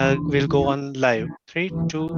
We'll go on live. Three, two.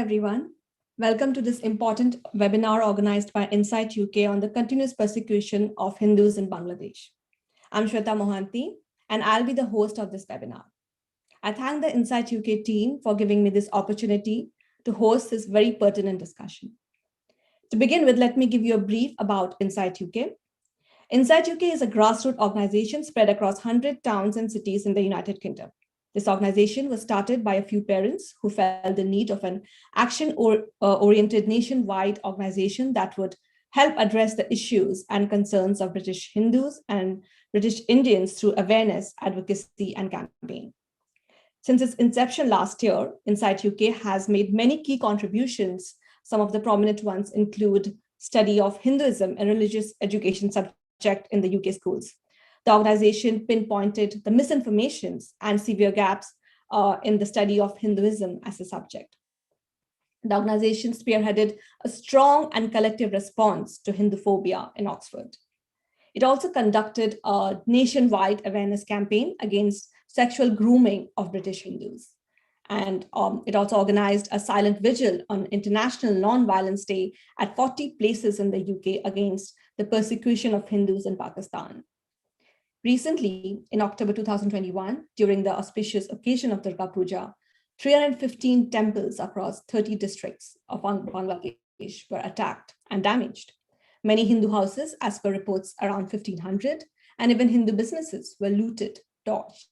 everyone. Welcome to this important webinar organized by Insight UK on the continuous persecution of Hindus in Bangladesh. I'm Shweta Mohanty, and I'll be the host of this webinar. I thank the Insight UK team for giving me this opportunity to host this very pertinent discussion. To begin with, let me give you a brief about Insight UK. Insight UK is a grassroots organization spread across 100 towns and cities in the United Kingdom. This organization was started by a few parents who felt the need of an action-oriented nationwide organization that would help address the issues and concerns of British Hindus and British Indians through awareness, advocacy, and campaign. Since its inception last year, Insight UK has made many key contributions. Some of the prominent ones include study of Hinduism and religious education subject in the UK schools. The organization pinpointed the misinformations and severe gaps in the study of Hinduism as a subject. The organization spearheaded a strong and collective response to Hinduphobia in Oxford. It also conducted a nationwide awareness campaign against sexual grooming of British Hindus. And it also organized a silent vigil on International Non-Violence Day at 40 places in the UK against the persecution of Hindus in Pakistan. Recently, in October 2021, during the auspicious occasion of Durga Puja, 315 temples across 30 districts of Bangladesh were attacked and damaged. Many Hindu houses, as per reports, around 1,500, and even Hindu businesses were looted, torched.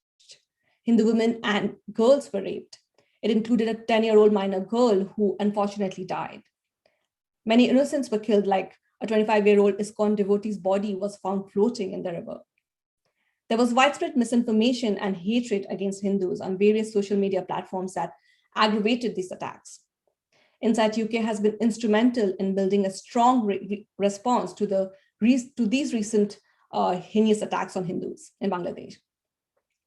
Hindu women and girls were raped. It included a 10-year-old minor girl who unfortunately died. Many innocents were killed, like a 25-year-old ISKCON devotee's body was found floating in the river. There was widespread misinformation and hatred against Hindus on various social media platforms that aggravated these attacks. Insight UK has been instrumental in building a strong response to these recent heinous attacks on Hindus in Bangladesh.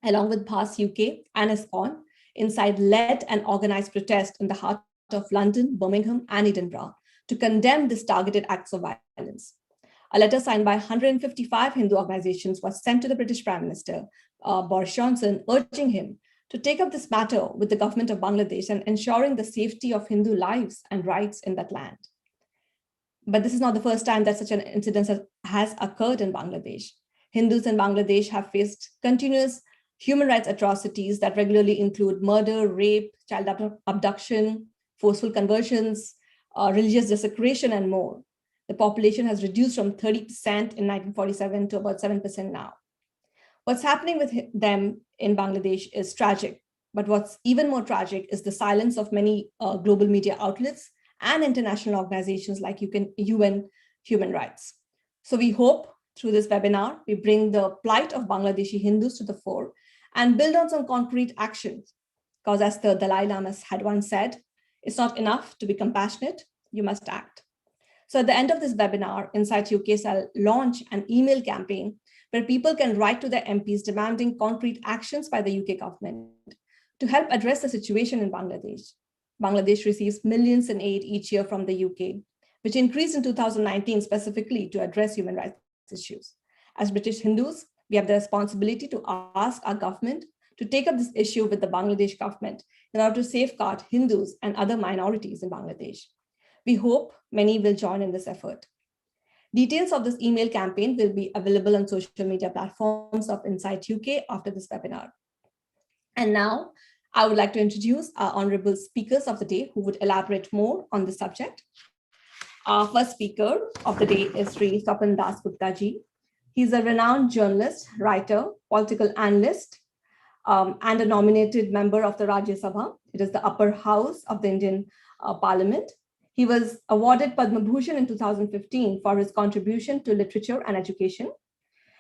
Along with PAS UK and ISKCON, Insight led an organized protest in the heart of London, Birmingham, and Edinburgh to condemn these targeted acts of violence. A letter signed by 155 Hindu organizations was sent to the British Prime Minister, Boris Johnson, urging him to take up this matter with the government of Bangladesh and ensuring the safety of Hindu lives and rights in that land. But this is not the first time that such an incident has occurred in Bangladesh. Hindus in Bangladesh have faced continuous human rights atrocities that regularly include murder, rape, child abduction, forceful conversions, religious desecration, and more. The population has reduced from 30% in 1947 to about 7% now. What's happening with them in Bangladesh is tragic, but what's even more tragic is the silence of many global media outlets and international organizations like UN Human Rights. So we hope through this webinar, we bring the plight of Bangladeshi Hindus to the fore and build on some concrete actions. Because as the Dalai Lama had once said, it's not enough to be compassionate, you must act. So at the end of this webinar, Insight UK shall launch an email campaign where people can write to their MPs demanding concrete actions by the UK government to help address the situation in Bangladesh. Bangladesh receives millions in aid each year from the UK, which increased in 2019 specifically to address human rights issues. As British Hindus, we have the responsibility to ask our government to take up this issue with the Bangladesh government in order to safeguard Hindus and other minorities in Bangladesh. We hope many will join in this effort. Details of this email campaign will be available on social media platforms of Insight UK after this webinar. And now I would like to introduce our honorable speakers of the day who would elaborate more on the subject. Our first speaker of the day is Sri Sapan Dasgupta ji. He's a renowned journalist, writer, political analyst, and a nominated member of the Rajya Sabha. It is the upper house of the Indian Parliament. He was awarded Padma Bhushan in 2015 for his contribution to literature and education.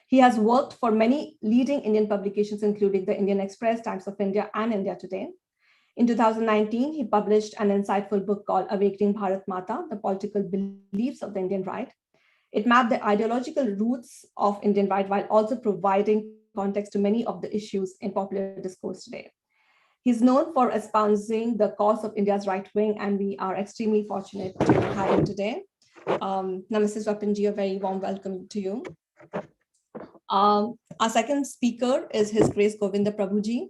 He has worked for many leading Indian publications, including the Indian Express, Times of India, and India Today. In 2019, he published an insightful book called Awakening Bharat Mata, The Political Beliefs of the Indian Right. It mapped the ideological roots of Indian right while also providing context to many of the issues in popular discourse today. He's known for espousing the cause of India's right wing, and we are extremely fortunate to have him today. Namaste, Swapanji, a very warm welcome to you. Our second speaker is His Grace Govinda Prabhuji,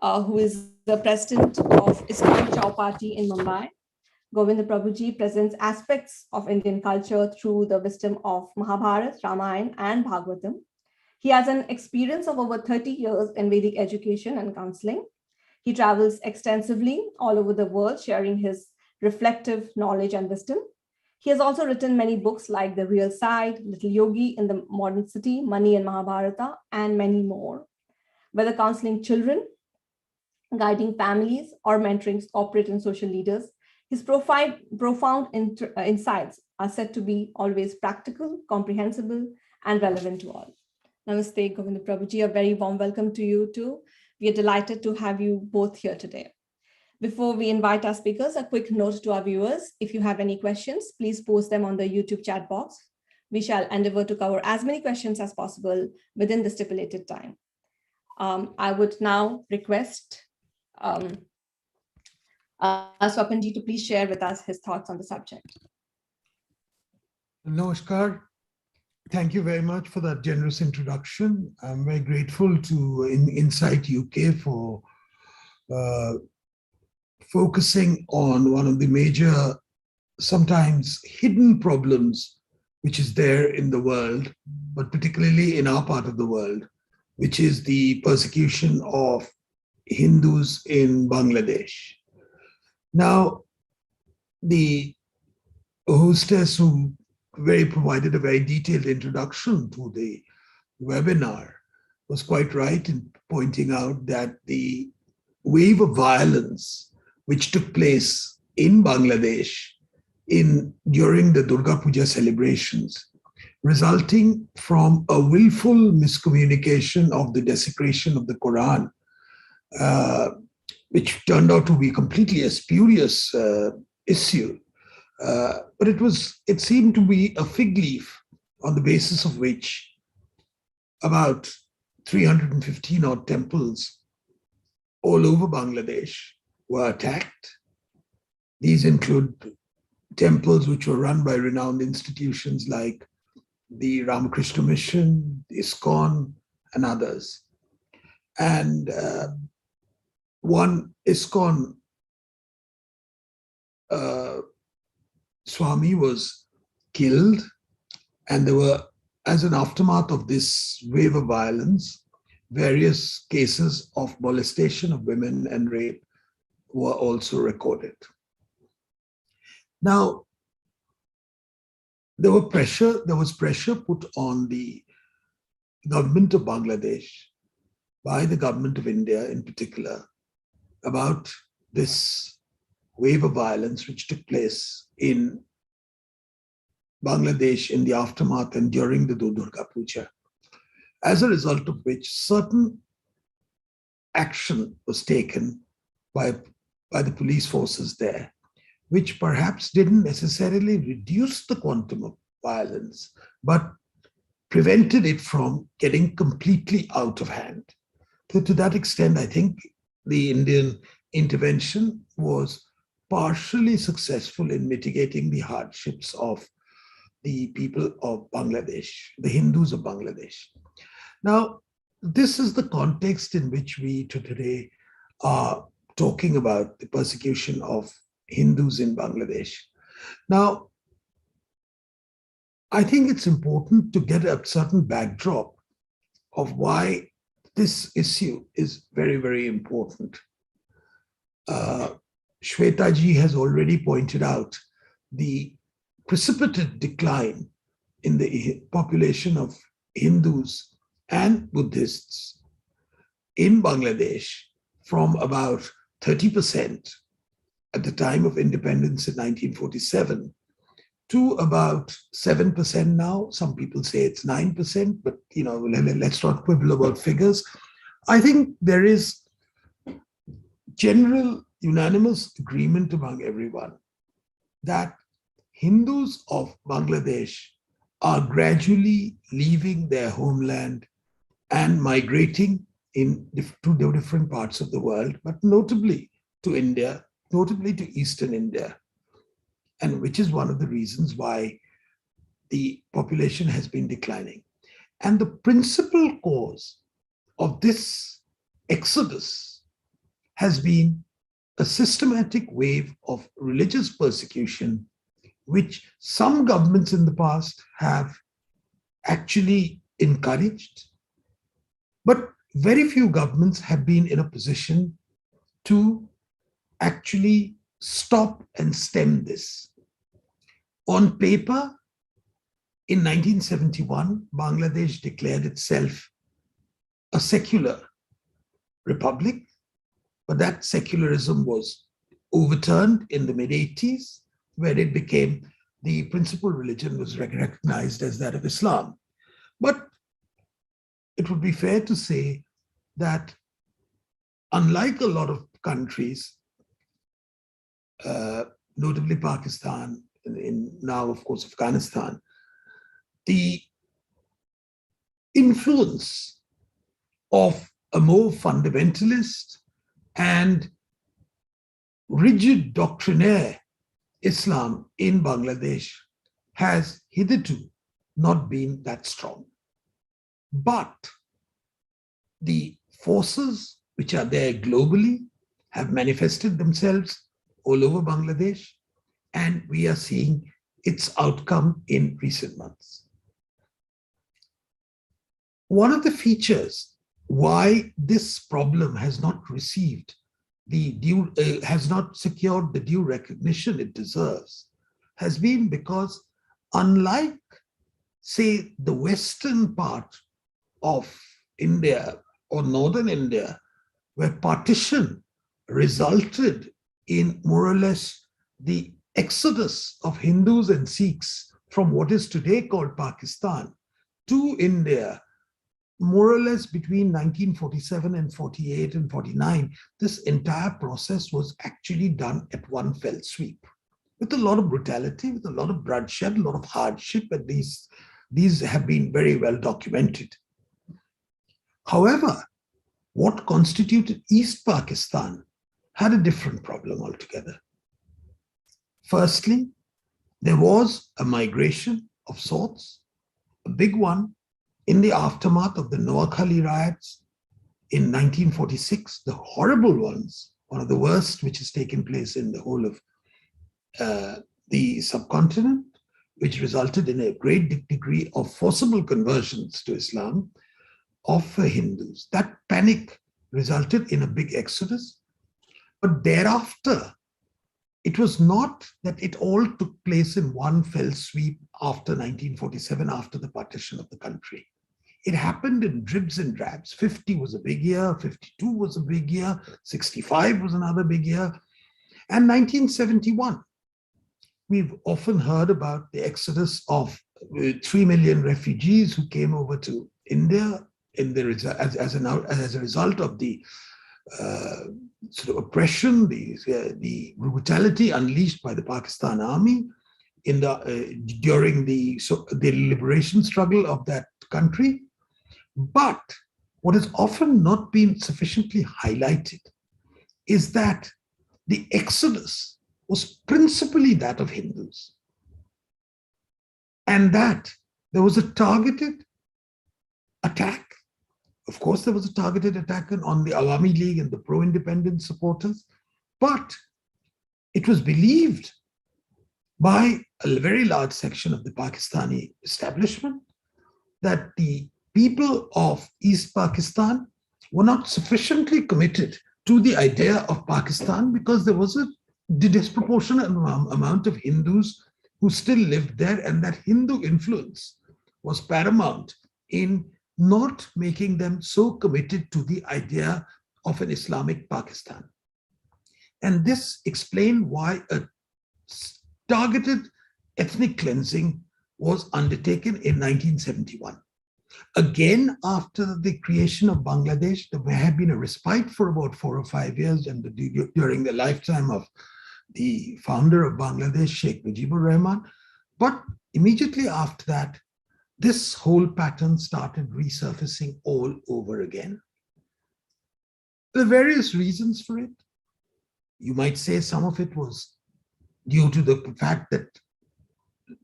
who is the president of ISKCON Chow Party in Mumbai. Govinda Prabhuji presents aspects of Indian culture through the wisdom of Mahabharata, Ramayana, and Bhagavatam. He has an experience of over 30 years in Vedic education and counseling. He travels extensively all over the world, sharing his reflective knowledge and wisdom. He has also written many books like The Real Side, Little Yogi in the Modern City, Money and Mahabharata, and many more. Whether counseling children, guiding families, or mentoring corporate and social leaders, his profound insights are said to be always practical, comprehensible, and relevant to all. Namaste, Govinda Prabhuji. A very warm welcome to you too. We are delighted to have you both here today. Before we invite our speakers, a quick note to our viewers. If you have any questions, please post them on the YouTube chat box. We shall endeavor to cover as many questions as possible within the stipulated time. I would now request Swapanji to please share with us his thoughts on the subject. Namaskar. Thank you very much for that generous introduction. I'm very grateful to Insight UK for focusing on one of the major, sometimes hidden problems which is there in the world, but particularly in our part of the world, which is the persecution of Hindus in Bangladesh. Now, the hostess who provided a very detailed introduction to the webinar was quite right in pointing out that the wave of violence which took place in Bangladesh during the Durga Puja celebrations, resulting from a willful miscommunication of the desecration of the Quran, which turned out to be completely a spurious issue. But it seemed to be a fig leaf on the basis of which about 315 odd temples all over Bangladesh were attacked. These include temples which were run by renowned institutions like the Ramakrishna Mission, the ISKCON, and others. And one ISKCON Swami was killed, and there were, as an aftermath of this wave of violence, various cases of molestation of women and rape were also recorded. Now, there was pressure put on the government of Bangladesh by the government of India in particular about this wave of violence which took place in Bangladesh in the aftermath and during the Durga Puja, as a result of which certain action was taken by the police forces there, which perhaps didn't necessarily reduce the quantum of violence, but prevented it from getting completely out of hand. So to that extent, I think the Indian intervention was partially successful in mitigating the hardships of the people of Bangladesh, the Hindus of Bangladesh. Now, this is the context in which we today are talking about the persecution of Hindus in Bangladesh. Now, I think it's important to get a certain backdrop of why this issue is very, very important. Shweta ji has already pointed out the precipitate decline in the population of Hindus and Buddhists in Bangladesh from about 30% at the time of independence in 1947 to about 7% now. Some people say it's 9%, but let's not quibble about figures. I think there is general unanimous agreement among everyone that Hindus of Bangladesh are gradually leaving their homeland and migrating to the different parts of the world, but notably to India, notably to Eastern India, and which is one of the reasons why the population has been declining. And the principal cause of this exodus has been a systematic wave of religious persecution, which some governments in the past have actually encouraged, but very few governments have been in a position to actually stop and stem this. On paper, in 1971, Bangladesh declared itself a secular republic, but that secularism was overturned in the mid-80s, where it became the principal religion was recognized as that of Islam. But it would be fair to say that unlike a lot of countries, notably Pakistan, and now, of course, Afghanistan, the influence of a more fundamentalist and rigid doctrinaire Islam in Bangladesh has hitherto not been that strong. But the forces which are there globally have manifested themselves all over Bangladesh, and we are seeing its outcome in recent months. One of the features why this problem has not received the due, has not secured the due recognition it deserves, has been because, unlike, say, the western part of India or northern India, where partition resulted in more or less the exodus of Hindus and Sikhs from what is today called Pakistan to India, more or less between 1947 and 48 and 49, this entire process was actually done at one fell sweep, with a lot of brutality, with a lot of bloodshed, a lot of hardship, and these have been very well documented. However, what constituted East Pakistan had a different problem altogether. Firstly, there was a migration of sorts, a big one, in the aftermath of the Noakhali riots in 1946, the horrible ones, one of the worst which has taken place in the whole of the subcontinent, which resulted in a great degree of forcible conversions to Islam of Hindus. That panic resulted in a big exodus. But thereafter, it was not that it all took place in one fell sweep after 1947, after the partition of the country. It happened in dribs and drabs. 50 was a big year, 52 was a big year, 65 was another big year. And 1971, we've often heard about the exodus of 3 million refugees who came over to India as a result of the sort of oppression, the brutality unleashed by the Pakistan army during the liberation struggle of that country. But what has often not been sufficiently highlighted is that the exodus was principally that of Hindus, and that there was a targeted attack. Of course, there was a targeted attack on the Awami League and the pro-independence supporters, but it was believed by a very large section of the Pakistani establishment that the people of East Pakistan were not sufficiently committed to the idea of Pakistan because there was a disproportionate amount of Hindus who still lived there, and that Hindu influence was paramount in not making them so committed to the idea of an Islamic Pakistan. And this explained why a targeted ethnic cleansing was undertaken in 1971. Again, after the creation of Bangladesh, there had been a respite for about 4 or 5 years, and during the lifetime of the founder of Bangladesh, Sheikh Mujibur Rahman. But immediately after that, this whole pattern started resurfacing all over again. There are various reasons for it. You might say some of it was due to the fact that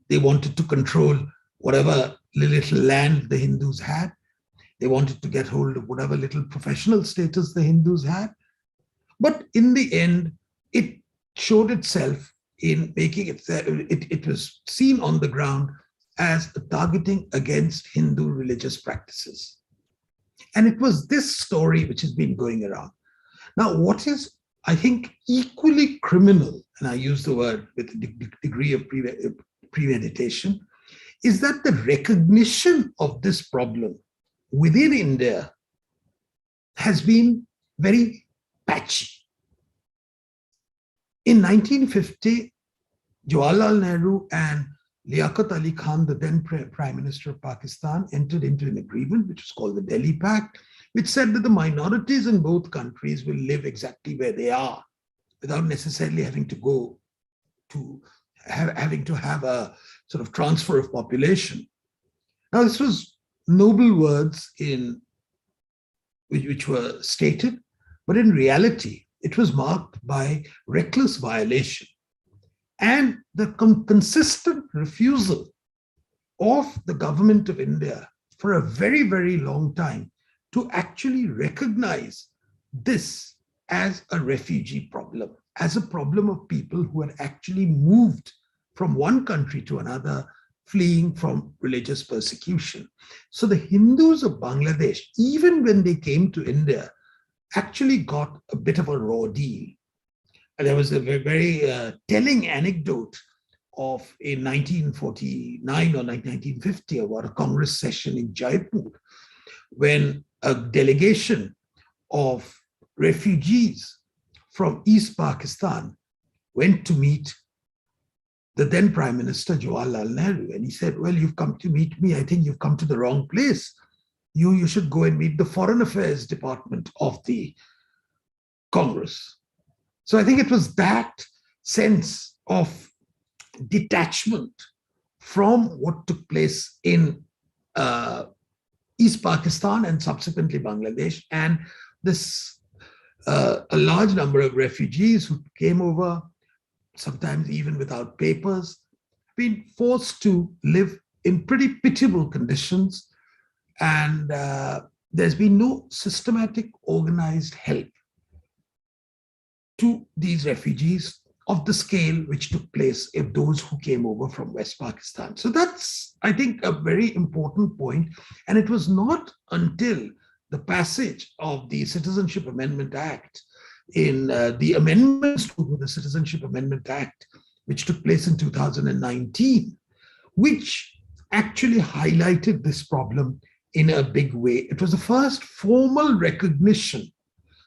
they wanted to control whatever little land the Hindus had. They wanted to get hold of whatever little professional status the Hindus had. But in the end, it showed itself in making it was seen on the ground as a targeting against Hindu religious practices. And it was this story which has been going around. Now, what is, I think, equally criminal, and I use the word with a degree of premeditation, is that the recognition of this problem within India has been very patchy. In 1950, Jawaharlal Nehru and Liaquat Ali Khan, the then Prime Minister of Pakistan, entered into an agreement which was called the Delhi Pact, which said that the minorities in both countries will live exactly where they are without necessarily having to go to have a sort of transfer of population. Now, this was noble words which were stated, but in reality, it was marked by reckless violation and the consistent refusal of the government of India for a very, very long time to actually recognize this as a refugee problem, as a problem of people who had actually moved from one country to another, fleeing from religious persecution. So the Hindus of Bangladesh, even when they came to India, actually got a bit of a raw deal. And there was a very telling anecdote of in 1949 or 1950 about a Congress session in Jaipur, when a delegation of refugees from East Pakistan went to meet the then Prime Minister, Jawaharlal Nehru. And he said, well, you've come to meet me. I think you've come to the wrong place. You should go and meet the Foreign Affairs Department of the Congress. So I think it was that sense of detachment from what took place in East Pakistan and subsequently Bangladesh, and this a large number of refugees who came over, sometimes even without papers, been forced to live in pretty pitiable conditions, and there's been no systematic organized help to these refugees of the scale which took place in those who came over from West Pakistan. So that's, I think, a very important point. And it was not until the passage of the Citizenship Amendment Act in the amendments to the Citizenship Amendment Act, which took place in 2019, which actually highlighted this problem in a big way. It was the first formal recognition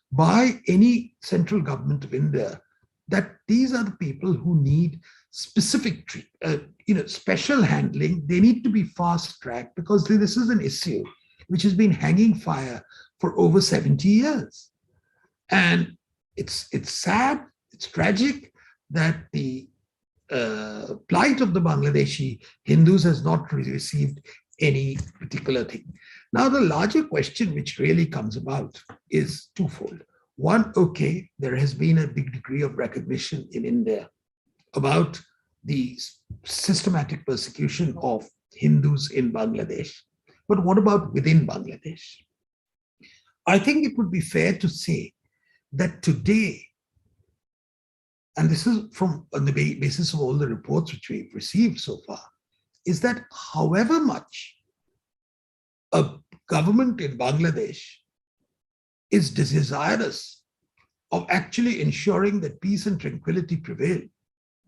by any central government of India that these are the people who need specific special handling. They need to be fast-tracked because this is an issue which has been hanging fire for over 70 years. And it's sad, it's tragic that the plight of the Bangladeshi Hindus has not received any particular thing. Now, the larger question which really comes about is twofold. One, okay, there has been a big degree of recognition in India about the systematic persecution of Hindus in Bangladesh. But what about within Bangladesh? I think it would be fair to say that today, and this is on the basis of all the reports which we've received so far, is that however much a government in Bangladesh is desirous of actually ensuring that peace and tranquility prevail,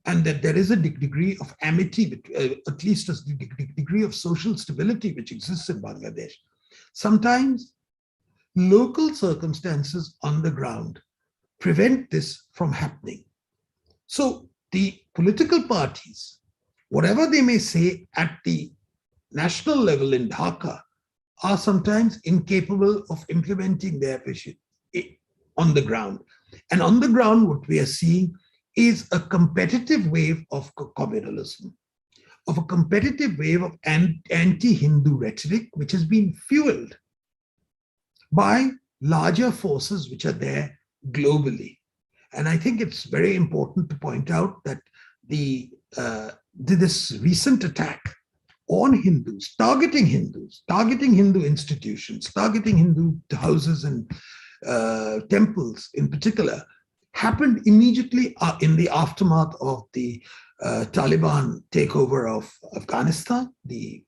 and that there is a degree of amity, at least a degree of social stability which exists in Bangladesh. Sometimes local circumstances on the ground prevent this from happening. So the political parties, whatever they may say at the national level in Dhaka, are sometimes incapable of implementing their vision on the ground. And on the ground, what we are seeing is a competitive wave of communalism, of a competitive wave of anti-Hindu rhetoric, which has been fueled by larger forces which are there globally. And I think it's very important to point out that this recent attack on Hindus, targeting Hindu institutions, targeting Hindu houses and temples in particular, happened immediately in the aftermath of the Taliban takeover of Afghanistan, the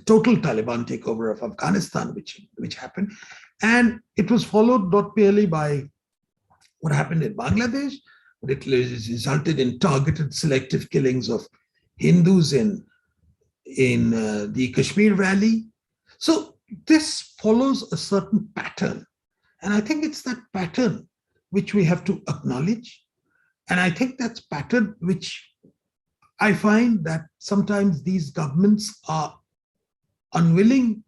total Taliban takeover of Afghanistan, which happened. And it was followed not merely by what happened in Bangladesh, but it resulted in targeted selective killings of Hindus in the Kashmir Valley. So this follows a certain pattern. And I think it's that pattern which we have to acknowledge. And I think that's pattern which I find that sometimes these governments are unwilling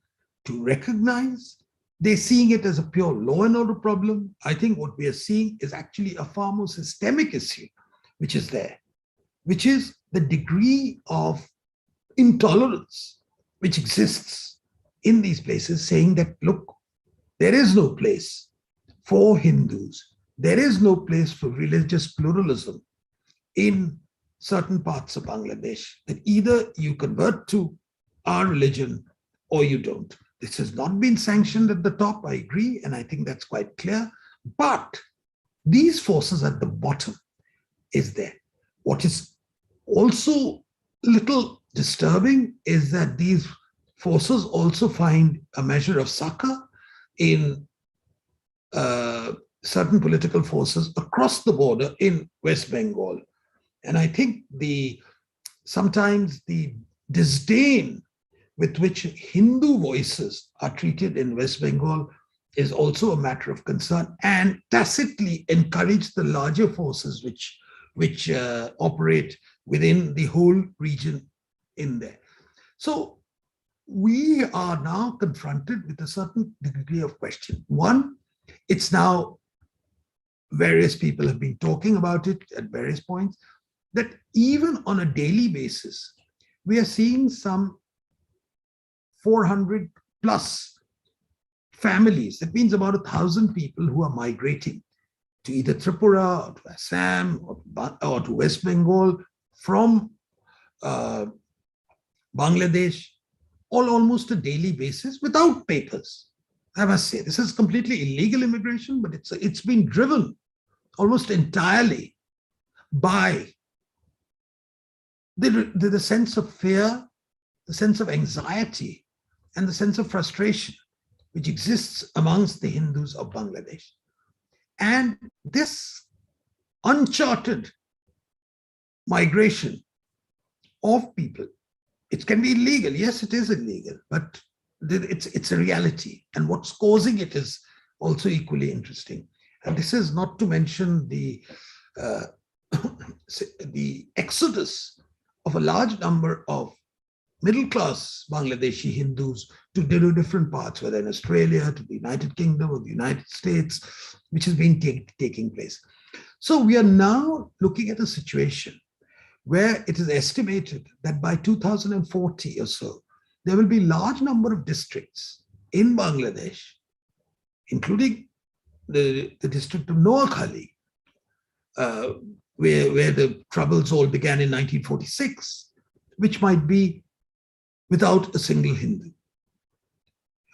to recognize. They're seeing it as a pure law and order problem. I think what we are seeing is actually a far more systemic issue, which is there, which is the degree of intolerance which exists in these places, saying that, look, there is no place for Hindus. There is no place for religious pluralism in certain parts of Bangladesh, that either you convert to our religion or you don't. This has not been sanctioned at the top, I agree, and I think that's quite clear. But these forces at the bottom is there. What is also a little disturbing is that these forces also find a measure of succor in certain political forces across the border in West Bengal. And I think sometimes the disdain with which Hindu voices are treated in West Bengal is also a matter of concern, and tacitly encourage the larger forces which operate within the whole region in there. So we are now confronted with a certain degree of question. One, it's now, various people have been talking about it at various points, that even on a daily basis, we are seeing some 400 plus families. That means about 1,000 people who are migrating to either Tripura or to Assam or to West Bengal from Bangladesh, almost a daily basis without papers. I must say, this is completely illegal immigration, but it's been driven almost entirely by the sense of fear, the sense of anxiety, and the sense of frustration which exists amongst the Hindus of Bangladesh. And this uncharted migration of people, it can be illegal. Yes, it is illegal, but it's a reality. And what's causing it is also equally interesting. And this is not to mention the exodus of a large number of middle-class Bangladeshi Hindus to different parts, whether in Australia, to the United Kingdom, or the United States, which has been taking place. So we are now looking at a situation where it is estimated that by 2040 or so, there will be a large number of districts in Bangladesh, including the district of Noakhali, where the troubles all began in 1946, which might be without a single Hindu.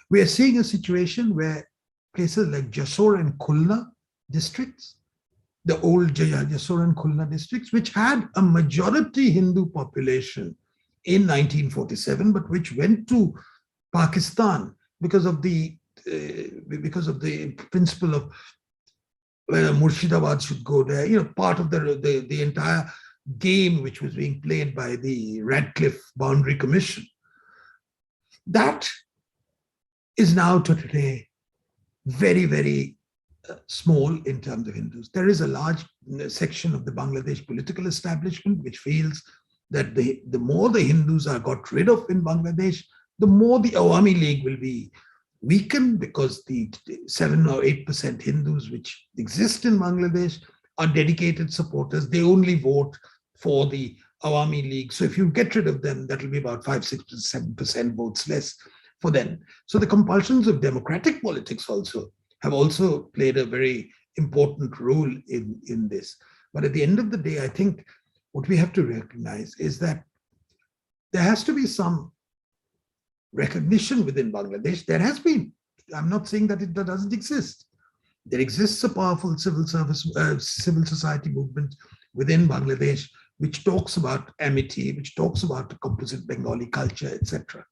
We are seeing a situation where places like Jessore and Khulna districts, the old Jessore and Khulna districts, which had a majority Hindu population in 1947, but which went to Pakistan because of the principle of whether Murshidabad should go there, part of the entire game which was being played by the Radcliffe Boundary Commission. That is now today very, very small in terms of Hindus. There is a large section of the Bangladesh political establishment which feels that the more the Hindus are got rid of in Bangladesh, the more the Awami League will be weakened, because the 7 or 8% Hindus which exist in Bangladesh are dedicated supporters. They only vote for the Awami League. So if you get rid of them, that will be about 5, 6, 7% votes less for them. So the compulsions of democratic politics have also played a very important role in this. But at the end of the day, I think what we have to recognize is that there has to be some recognition within Bangladesh. There has been. I'm not saying that it doesn't exist. There exists a powerful civil society movement within Bangladesh, which talks about amity, which talks about the composite Bengali culture, etc.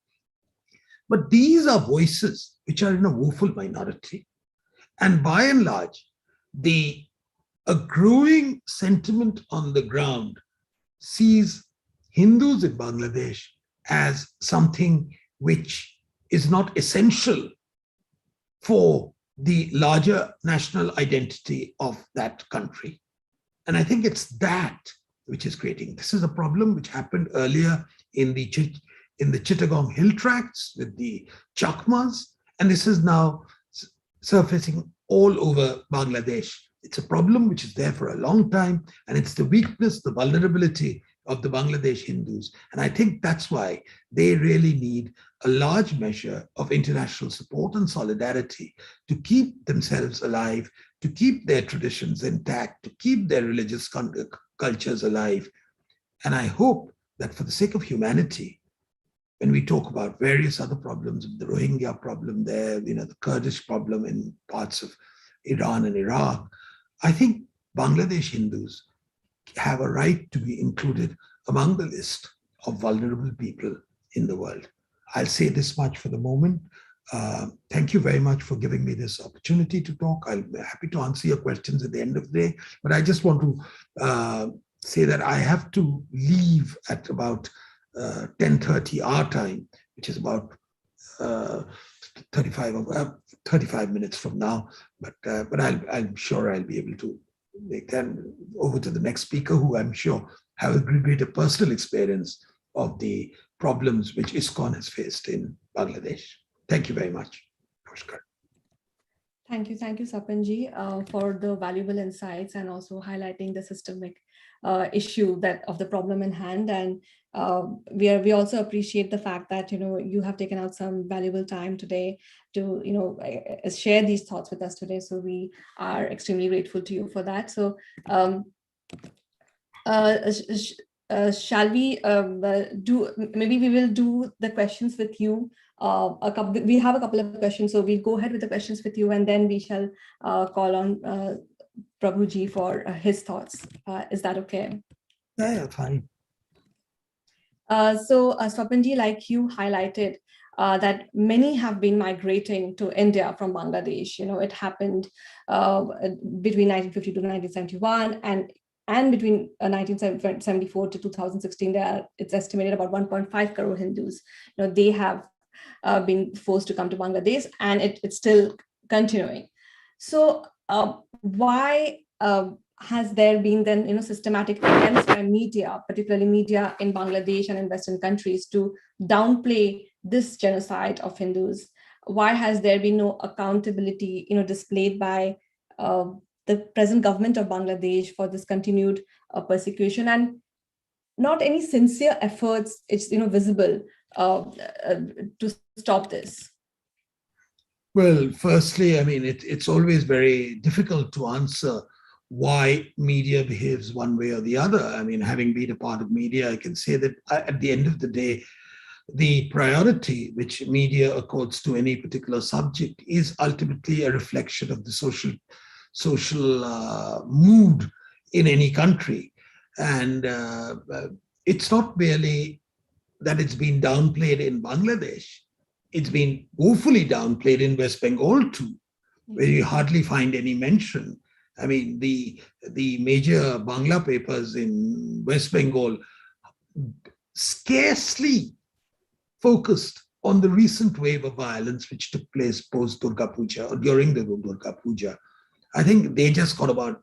But these are voices which are in a woeful minority. And by and large, a growing sentiment on the ground sees Hindus in Bangladesh as something which is not essential for the larger national identity of that country. And I think it's that which is creating. This is a problem which happened earlier in the Chittagong Hill Tracts with the Chakmas, and this is now surfacing all over Bangladesh. It's a problem which is there for a long time, and it's the weakness, the vulnerability of the Bangladesh Hindus. And I think that's why they really need a large measure of international support and solidarity to keep themselves alive, to keep their traditions intact, to keep their religious cultures alive. And I hope that for the sake of humanity, when we talk about various other problems, the Rohingya problem there, the Kurdish problem in parts of Iran and Iraq, I think Bangladesh Hindus have a right to be included among the list of vulnerable people in the world. I'll say this much for the moment. Thank you very much for giving me this opportunity to talk. I'll be happy to answer your questions at the end of the day, but I just want to say that I have to leave at about 10:30 our time, which is about 35 minutes from now. But I'm sure I'll be able to make that over to the next speaker, who I'm sure have a greater personal experience of the problems which ISKCON has faced in Bangladesh. Thank you very much. Namaskar. Thank you, Sapanji, for the valuable insights and also highlighting the systemic issue of the problem in hand. And we also appreciate the fact that you have taken out some valuable time today to share these thoughts with us today. So we are extremely grateful to you for that. So shall we maybe we will do the questions with you. We have a couple of questions, so we'll go ahead with the questions with you, and then we shall call on Prabhuji for his thoughts. Is that okay? Yeah, fine. So Swapanji, like you highlighted, that many have been migrating to India from Bangladesh. It happened between 1950 to 1971, and between 1974 to 2016, it's estimated about 1.5 crore Hindus. They have been forced to come to Bangladesh, and it's still continuing. So why has there been then systematic attempts by media, particularly media in Bangladesh and in Western countries, to downplay this genocide of Hindus? Why has there been no accountability displayed by the present government of Bangladesh for this continued persecution, and not any sincere efforts visible to stop this? Well, firstly, I mean, it's always very difficult to answer why media behaves one way or the other. I mean, having been a part of media, I can say that at the end of the day, the priority which media accords to any particular subject is ultimately a reflection of the social mood in any country. And it's not merely that it's been downplayed in Bangladesh. It's been woefully downplayed in West Bengal too, where you hardly find any mention. I mean, the major Bangla papers in West Bengal scarcely focused on the recent wave of violence which took place post Durga Puja or during the Durga Puja. I think they just got about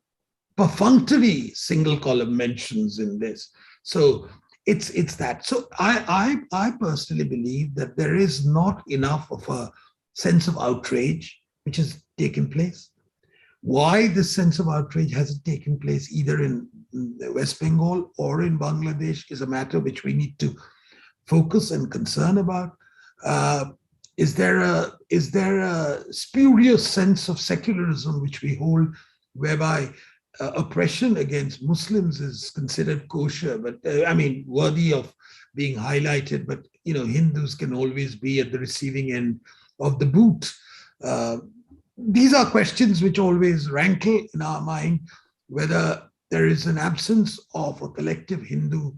perfunctory single column mentions in this. So it's that. So I personally believe that there is not enough of a sense of outrage which has taken place. Why this sense of outrage hasn't taken place either in West Bengal or in Bangladesh is a matter which we need to focus and concern about. Is there a spurious sense of secularism which we hold, whereby oppression against Muslims is considered kosher, but I mean worthy of being highlighted? But Hindus can always be at the receiving end of the boot. these are questions which always rankle in our mind, whether there is an absence of a collective Hindu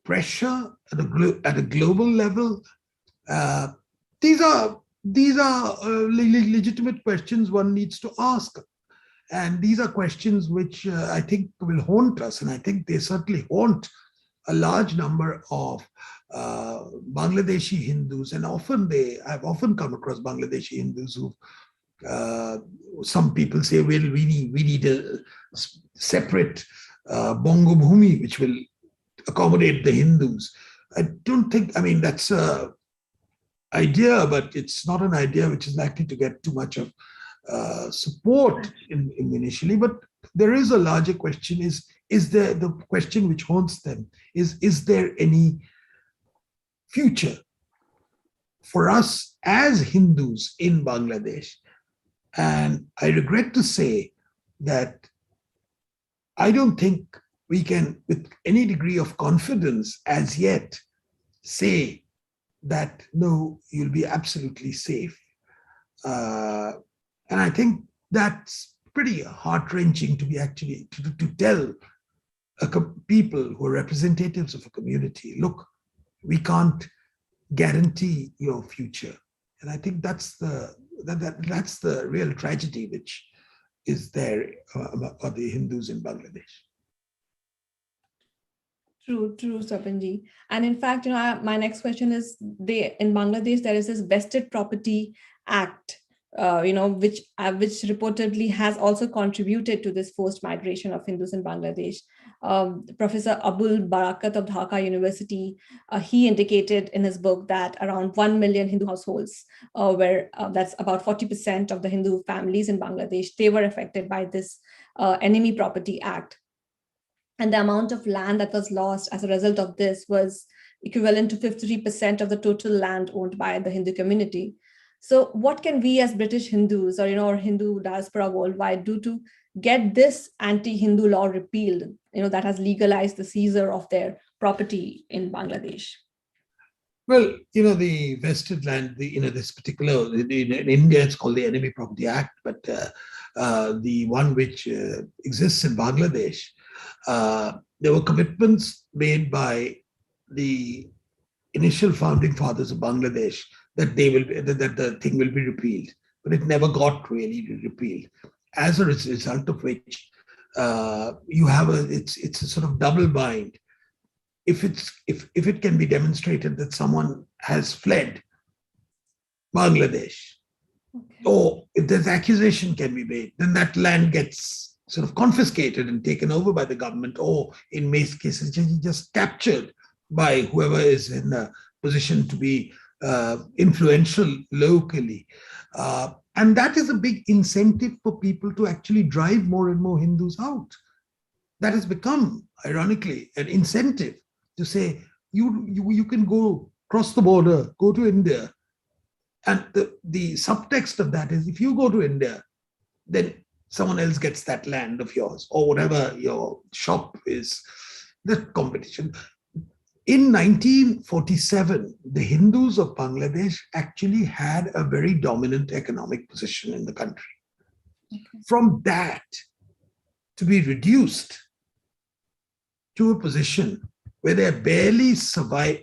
pressure at a global level. These are legitimate questions one needs to ask. And these are questions which I think will haunt us. And I think they certainly haunt a large number of Bangladeshi Hindus. And I've often come across Bangladeshi Hindus who some people say, well, we need a separate Bongo Bhumi, which will accommodate the Hindus. I don't think, I mean, that's a idea, but it's not an idea which is likely to get too much of support initially. But there is a larger question, is there the question which haunts them, is there any future for us as Hindus in Bangladesh? And I regret to say that I don't think we can, with any degree of confidence as yet, say that, no, you'll be absolutely safe. And I think that's pretty heart-wrenching to be actually, to tell people who are representatives of a community, look, we can't guarantee your future. And I think that's the real tragedy which is there for the Hindus in Bangladesh. True, Sapanji. And in fact, my next question is, in Bangladesh, there is this Vested Property Act, which reportedly has also contributed to this forced migration of Hindus in Bangladesh. Professor Abul Barakat of Dhaka University, he indicated in his book that around 1 million Hindu households, that's about 40% of the Hindu families in Bangladesh, they were affected by this Enemy Property Act. And the amount of land that was lost as a result of this was equivalent to 53% of the total land owned by the Hindu community. So what can we as British Hindus or Hindu diaspora worldwide do to get this anti-Hindu law repealed, that has legalized the seizure of their property in Bangladesh? Well, the vested land, this particular, in India, it's called the Enemy Property Act, but the one which exists in Bangladesh, there were commitments made by the initial founding fathers of Bangladesh that the thing will be repealed, but it never got really repealed. As a result of which, you have it's a sort of double bind. If it can be demonstrated that someone has fled Bangladesh, okay, or if there's accusation can be made, then that land gets sort of confiscated and taken over by the government, or in most cases just captured by whoever is in a position to be influential locally. And that is a big incentive for people to actually drive more and more Hindus out. That has become, ironically, an incentive to say, you can go cross the border, go to India. And the subtext of that is, if you go to India, then someone else gets that land of yours, or whatever your shop is, the competition. In 1947, the Hindus of Bangladesh actually had a very dominant economic position in the country. Okay. From that, to be reduced to a position where they barely survive,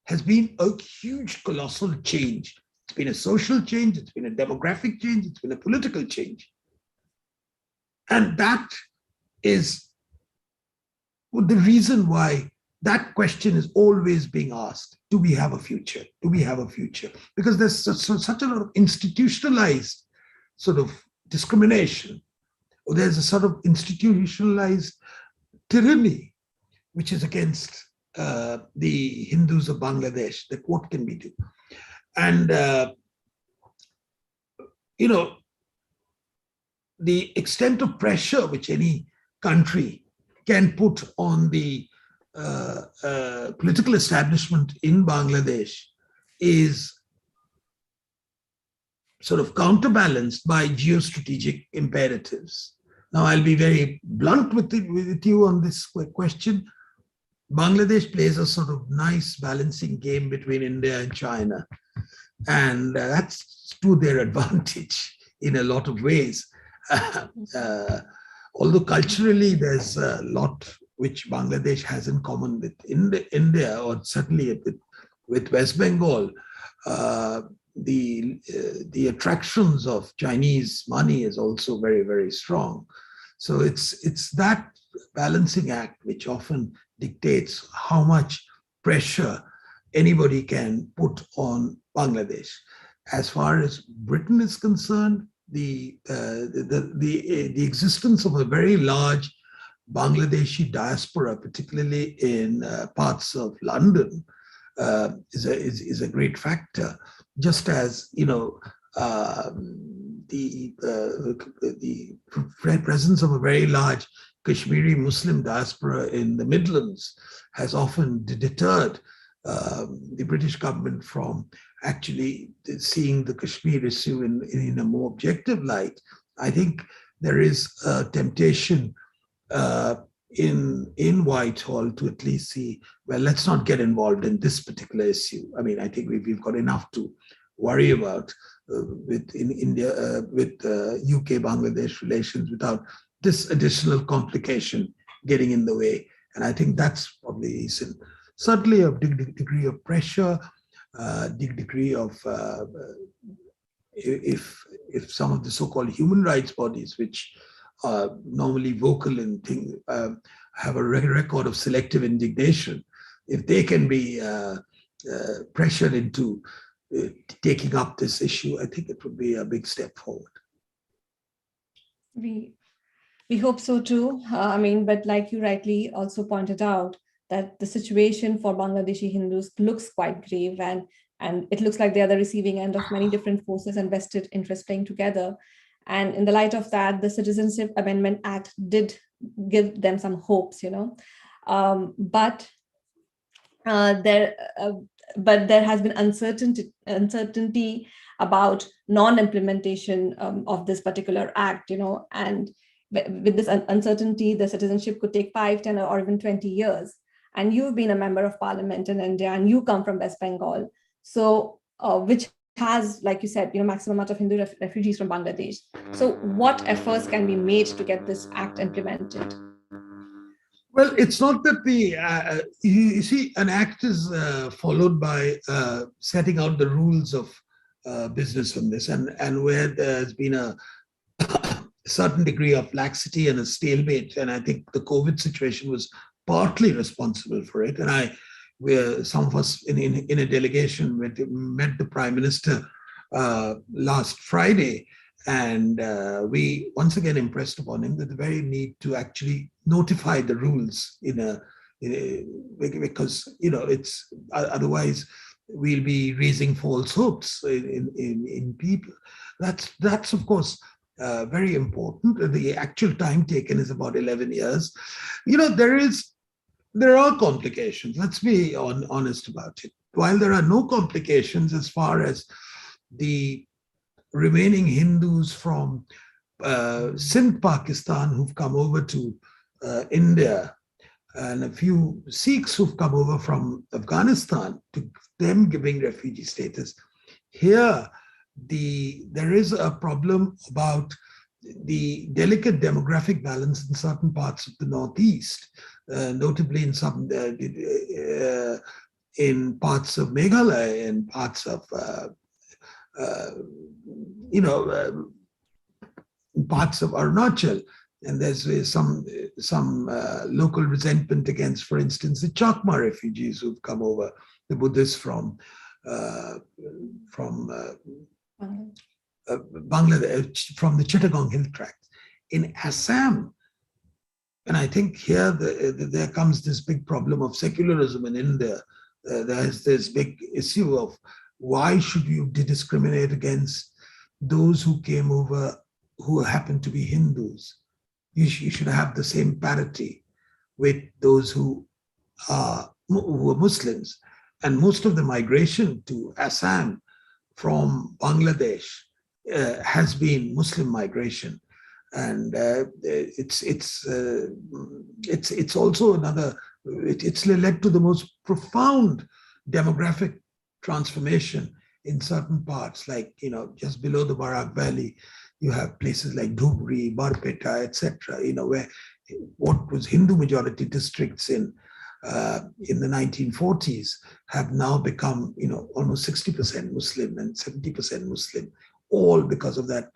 has been a huge, colossal change. It's been a social change, it's been a demographic change, it's been a political change. And that is the reason why that question is always being asked. Do we have a future? Do we have a future? Because there's such a lot of institutionalized sort of discrimination, or there's a sort of institutionalized tyranny, which is against the Hindus of Bangladesh, that what can we do? And, the extent of pressure which any country can put on the political establishment in Bangladesh is sort of counterbalanced by geostrategic imperatives. Now, I'll be very blunt with you on this question. Bangladesh plays a sort of nice balancing game between India and China. And that's to their advantage in a lot of ways. Although culturally there's a lot which Bangladesh has in common with India, or certainly with West Bengal. The attractions of Chinese money is also very, very strong. So it's that balancing act which often dictates how much pressure anybody can put on Bangladesh. As far as Britain is concerned, the existence of a very large Bangladeshi diaspora, particularly in parts of London, is a great factor. Just as the presence of a very large Kashmiri Muslim diaspora in the Midlands has often deterred the British government from actually seeing the Kashmir issue in a more objective light. I think there is a temptation in Whitehall to at least see, well, let's not get involved in this particular issue. I mean, I think we've got enough to worry about with UK-Bangladesh relations without this additional complication getting in the way. And I think that's probably certainly a degree of pressure, degree of if some of the so-called human rights bodies, which are normally vocal in things, have a record of selective indignation, if they can be pressured into taking up this issue, I think it would be a big step forward. We hope so too. I mean, but like you rightly also pointed out, that the situation for Bangladeshi Hindus looks quite grave, and it looks like they are the receiving end of many different forces and vested interests playing together. And in the light of that, the Citizenship Amendment Act did give them some hopes, but there has been uncertainty about non-implementation of this particular act, and with this uncertainty, the citizenship could take 5, 10, or even 20 years. And you've been a member of parliament in India, and you come from West Bengal, so which has, like you said, maximum amount of Hindu refugees from Bangladesh. So what efforts can be made to get this act implemented? Well, it's not that you see, an act is followed by setting out the rules of business on this, and where there's been a certain degree of laxity and a stalemate, and I think the COVID situation was partly responsible for it. And some of us in a delegation met the Prime Minister last Friday, and we once again impressed upon him that the very need to actually notify the rules because it's otherwise we'll be raising false hopes in people. That's of course very important. The actual time taken is about 11 years. There are complications. Let's be honest about it. While there are no complications as far as the remaining Hindus from Sindh, Pakistan, who've come over to India, and a few Sikhs who've come over from Afghanistan, to them giving refugee status. Here, there is a problem about the delicate demographic balance in certain parts of the Northeast, notably in some in parts of Meghalaya and parts of parts of Arunachal, and there's some local resentment against, for instance, the Chakma refugees who've come over, the Buddhists from Bangladesh, from the Chittagong Hill Tract. In Assam, and I think here there comes this big problem of secularism in India. There's this big issue of why should you discriminate against those who came over who happen to be Hindus? You should have the same parity with those who are Muslims. And most of the migration to Assam from Bangladesh has been Muslim migration, and it's also another. It's led to the most profound demographic transformation in certain parts, like, just below the Barak Valley, you have places like Dhubri, Barpeta, etc., where what was Hindu majority districts in the 1940s have now become, almost 60% Muslim and 70% Muslim, all because of that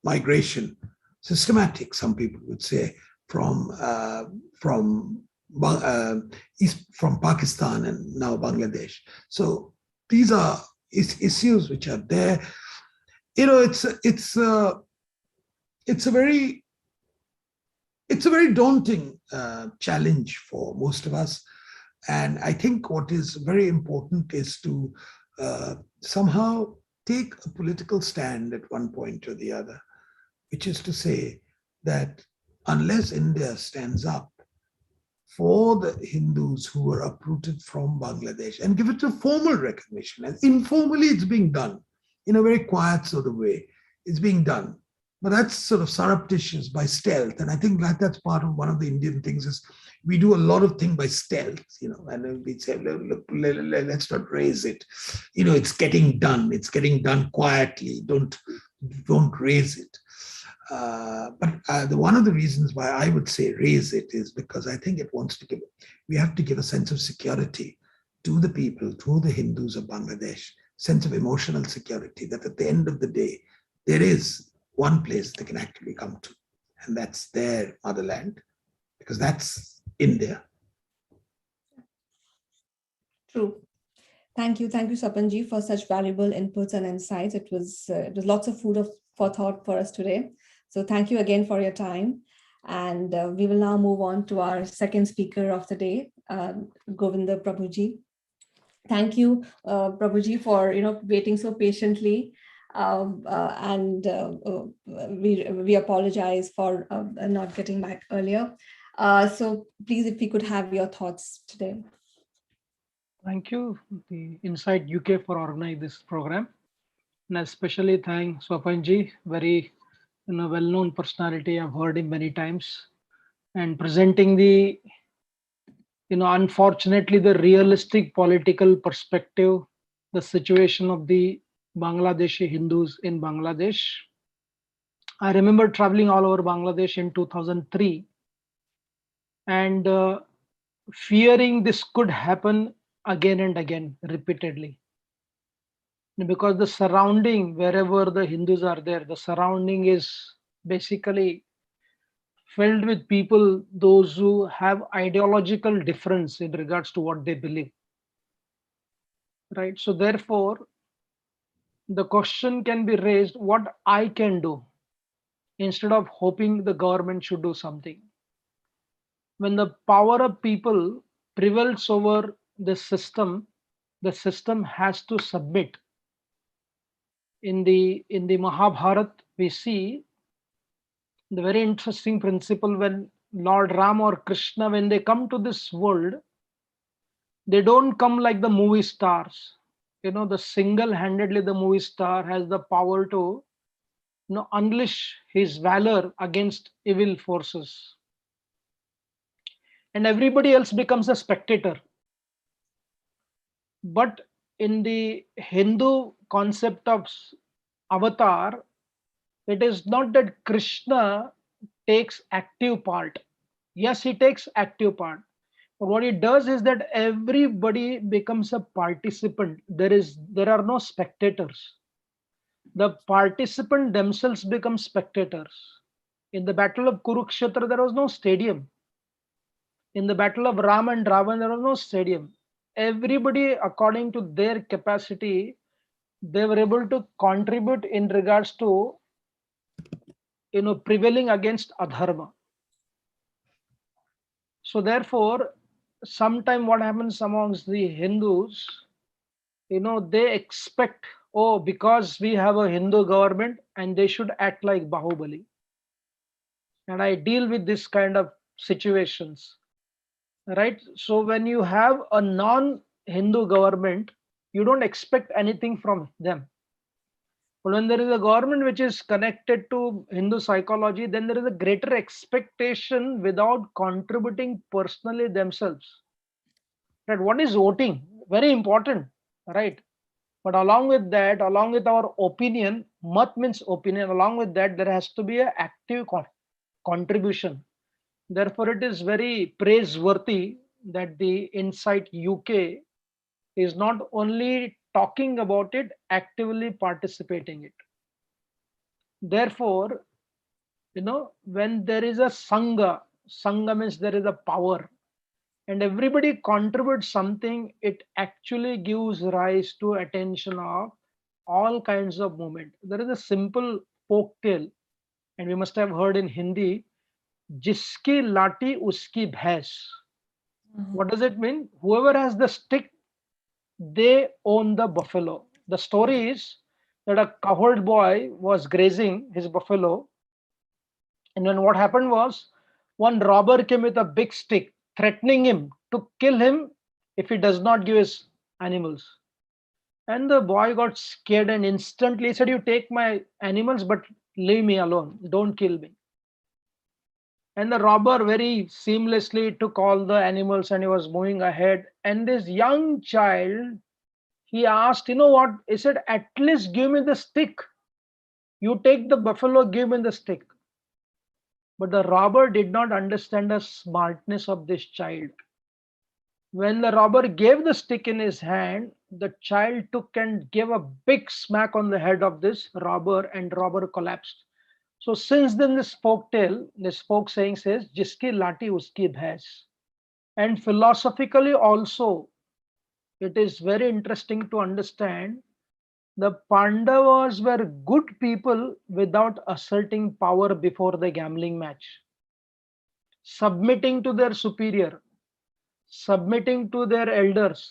migration, systematic, some people would say, from Pakistan and now Bangladesh. So these are issues which are there. It's a very daunting challenge for most of us. And I think what is very important is to somehow take a political stand at one point or the other, which is to say that unless India stands up for the Hindus who were uprooted from Bangladesh and give it a formal recognition, and informally it's being done in a very quiet sort of way, it's being done. But that's sort of surreptitious, by stealth. And I think that's part of one of the Indian things is we do a lot of things by stealth, and we say, look, let's not raise it. It's getting done. It's getting done quietly. Don't raise it. But one of the reasons why I would say raise it is because I think we have to give a sense of security to the people, to the Hindus of Bangladesh, sense of emotional security, that at the end of the day, there is one place they can actually come to, and that's their motherland, because that's India. True. Thank you, Sapanji, for such valuable inputs and insights. It was lots of food for thought for us today. So thank you again for your time. And we will now move on to our second speaker of the day, Govinda Prabhuji. Thank you, Prabhuji, for waiting so patiently. We apologize for not getting back earlier. So please, if we could have your thoughts today. Thank you, the Insight UK, for organizing this program, and especially thank Swapanji, very well-known personality. I've heard him many times, and presenting the unfortunately the realistic political perspective, the situation of the Bangladeshi Hindus in Bangladesh. I remember traveling all over Bangladesh in 2003 and fearing this could happen again and again, repeatedly. Because the surrounding, wherever the Hindus are there, the surrounding is basically filled with people, those who have ideological difference in regards to what they believe. Right? So therefore, the question can be raised, what I can do, instead of hoping the government should do something. When the power of people prevails over the system has to submit. In the Mahabharata, we see the very interesting principle when Lord Ram or Krishna, when they come to this world, they don't come like the movie stars. The single-handedly the movie star has the power to unleash his valor against evil forces. And everybody else becomes a spectator. But in the Hindu concept of avatar, it is not that Krishna takes active part. Yes, he takes active part. But what he does is that everybody becomes a participant. There are no spectators. The participant themselves become spectators. In the battle of Kurukshetra, there was no stadium. In the battle of Ram and Ravan, there was no stadium. Everybody, according to their capacity, they were able to contribute in regards to prevailing against adharma. So therefore, sometime what happens amongst the Hindus, they expect, because we have a Hindu government and they should act like Bahubali. And I deal with this kind of situations, right? So when you have a non-Hindu government, you don't expect anything from them. But when there is a government which is connected to Hindu psychology, then there is a greater expectation without contributing personally themselves. Right? What is voting? Very important, right? But along with that, along with our opinion, mat means opinion, along with that, there has to be an active contribution. Therefore, it is very praiseworthy that the Insight UK is not only talking about it, actively participating it. Therefore, when there is a sangha means there is a power, and everybody contributes something, it actually gives rise to attention of all kinds of movement. There is a simple folk tale, and we must have heard in Hindi, jiski lati uski bhais. What does it mean? Whoever has the stick, they own the buffalo. The story is that a cowherd boy was grazing his buffalo, and then what happened was one robber came with a big stick, threatening him to kill him if he does not give his animals. And the boy got scared and instantly said, "You take my animals, but leave me alone. Don't kill me." And the robber very seamlessly took all the animals and he was moving ahead. And this young child, he asked, "You know what?" He said, "At least give me the stick. You take the buffalo, give me the stick." But the robber did not understand the smartness of this child. When the robber gave the stick in his hand, the child took and gave a big smack on the head of this robber, and robber collapsed. So since then, this folk tale, this folk saying says, "Jiski lati uski bhais." And philosophically also, it is very interesting to understand the Pandavas were good people without asserting power before the gambling match, submitting to their superior, submitting to their elders,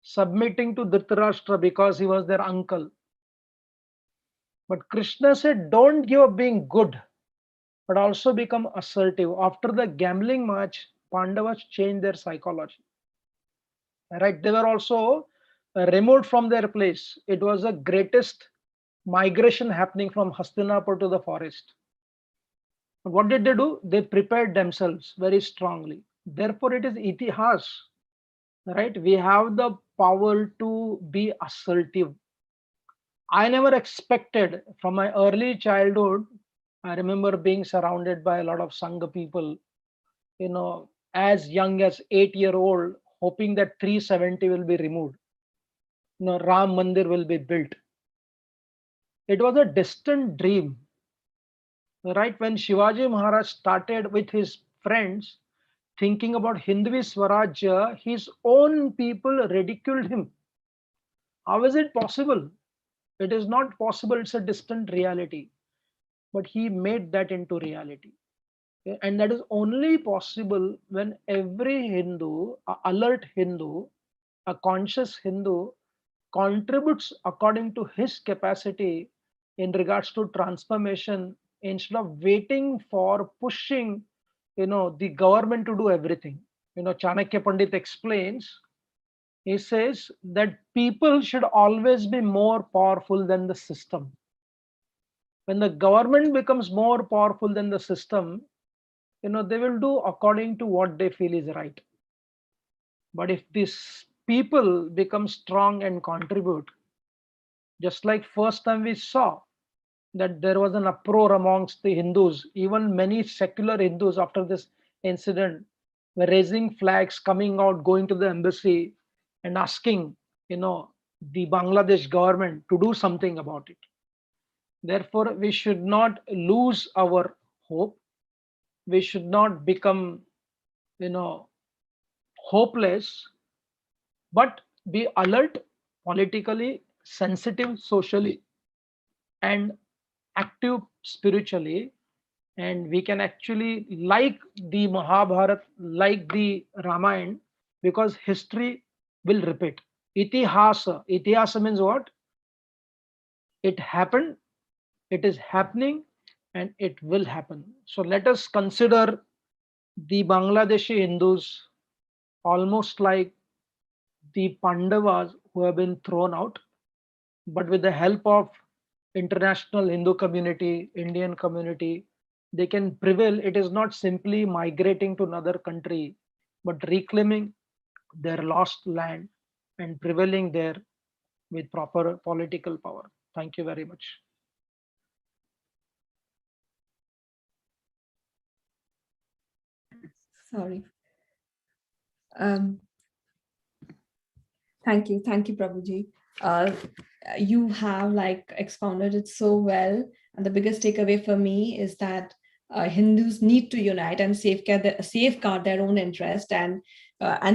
submitting to Dhritarashtra because he was their uncle. But Krishna said, don't give up being good, but also become assertive. After the gambling match, Pandavas changed their psychology. Right? They were also removed from their place. It was the greatest migration happening from Hastinapur to the forest. But what did they do? They prepared themselves very strongly. Therefore, it is itihas, right? We have the power to be assertive. I never expected from my early childhood. I remember being surrounded by a lot of Sangha people, as young as 8-year old, hoping that 370 will be removed. Ram Mandir will be built. It was a distant dream. Right when Shivaji Maharaj started with his friends thinking about Hindvi Swarajya, his own people ridiculed him. How is it possible? It is not possible. It's a distant reality. But he made that into reality. And that is only possible when every Hindu, an alert Hindu, a conscious Hindu, contributes according to his capacity in regards to transformation, instead of waiting for pushing the government to do everything. Chanakya Pandit explains, he says that people should always be more powerful than the system. When the government becomes more powerful than the system, they will do according to what they feel is right. But if these people become strong and contribute, just like first time we saw that there was an uproar amongst the Hindus, even many secular Hindus after this incident were raising flags, coming out, going to the embassy and asking, the Bangladesh government to do something about it. Therefore, we should not lose our hope. We should not become, hopeless, but be alert, politically sensitive, socially, and active spiritually. And we can actually like the Mahabharata, like the Ramayana, because history will repeat. Itihasa means what? It happened, it is happening, and it will happen. So let us consider the Bangladeshi Hindus almost like the Pandavas who have been thrown out, but with the help of international Hindu community, Indian community, they can prevail. It is not simply migrating to another country, but reclaiming their lost land and prevailing there with proper political power. Thank you very much. Sorry. Um, Thank you, Prabhuji. Uh, you have like expounded it so well, and the biggest takeaway for me is that Hindus need to unite and safeguard their own interest, and